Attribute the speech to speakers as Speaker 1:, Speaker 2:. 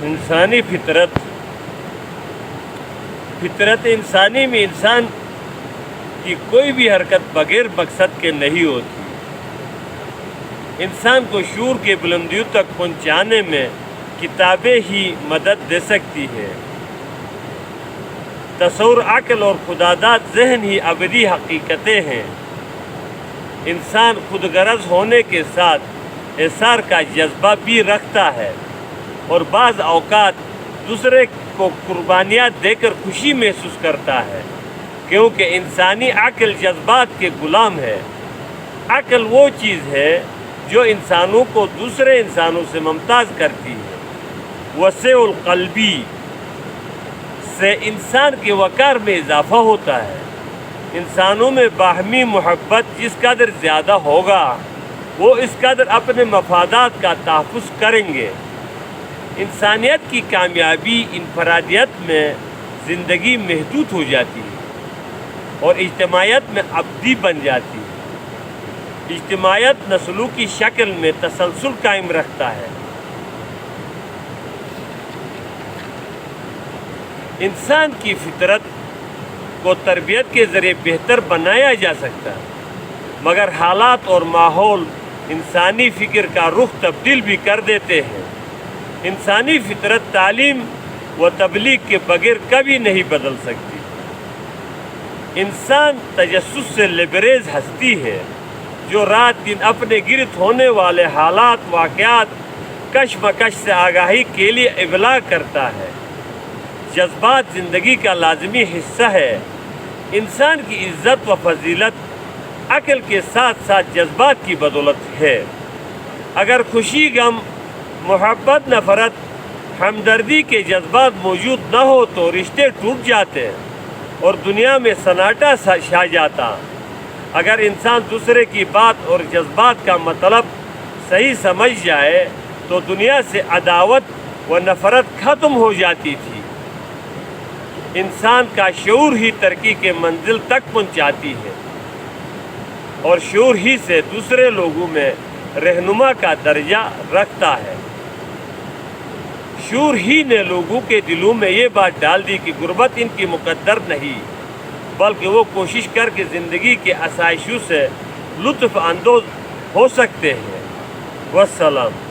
Speaker 1: انسانی فطرت انسانی میں انسان کی کوئی بھی حرکت بغیر مقصد کے نہیں ہوتی۔ انسان کو شعور کے بلندیوں تک پہنچانے میں کتابیں ہی مدد دے سکتی ہے۔ تصور، عقل اور خداداد ذہن ہی ابدی حقیقتیں ہیں۔ انسان خود غرض ہونے کے ساتھ احسار کا جذبہ بھی رکھتا ہے اور بعض اوقات دوسرے کو قربانیاں دے کر خوشی محسوس کرتا ہے، کیونکہ انسانی عقل جذبات کے غلام ہے۔ عقل وہ چیز ہے جو انسانوں کو دوسرے انسانوں سے ممتاز کرتی ہے۔ وسع القلبی سے انسان کے وقار میں اضافہ ہوتا ہے۔ انسانوں میں باہمی محبت جس قدر زیادہ ہوگا وہ اس قدر اپنے مفادات کا تحفظ کریں گے۔ انسانیت کی کامیابی انفرادیت میں زندگی محدود ہو جاتی ہے اور اجتماعیت میں ابدی بن جاتی ہے۔ اجتماعیت نسلوں کی شکل میں تسلسل قائم رکھتا ہے۔ انسان کی فطرت کو تربیت کے ذریعے بہتر بنایا جا سکتا ہے، مگر حالات اور ماحول انسانی فکر کا رخ تبدیل بھی کر دیتے ہیں۔ انسانی فطرت تعلیم و تبلیغ کے بغیر کبھی نہیں بدل سکتی۔ انسان تجسس سے لبریز ہستی ہے جو رات دن اپنے گرد ہونے والے حالات، واقعات، کشمکش سے آگاہی کے لیے ابلاغ کرتا ہے۔ جذبات زندگی کا لازمی حصہ ہے۔ انسان کی عزت و فضیلت عقل کے ساتھ ساتھ جذبات کی بدولت ہے۔ اگر خوشی، غم، محبت، نفرت، ہمدردی کے جذبات موجود نہ ہو تو رشتے ٹوٹ جاتے اور دنیا میں سناٹا چھا جاتا۔ اگر انسان دوسرے کی بات اور جذبات کا مطلب صحیح سمجھ جائے تو دنیا سے عداوت و نفرت ختم ہو جاتی تھی۔ انسان کا شعور ہی ترقی کے منزل تک پہنچاتی ہے اور شعور ہی سے دوسرے لوگوں میں رہنما کا درجہ رکھتا ہے۔ شعور ہی نے لوگوں کے دلوں میں یہ بات ڈال دی کہ غربت ان کی مقدر نہیں، بلکہ وہ کوشش کر کے زندگی کے آسائشوں سے لطف اندوز ہو سکتے ہیں۔ والسلام۔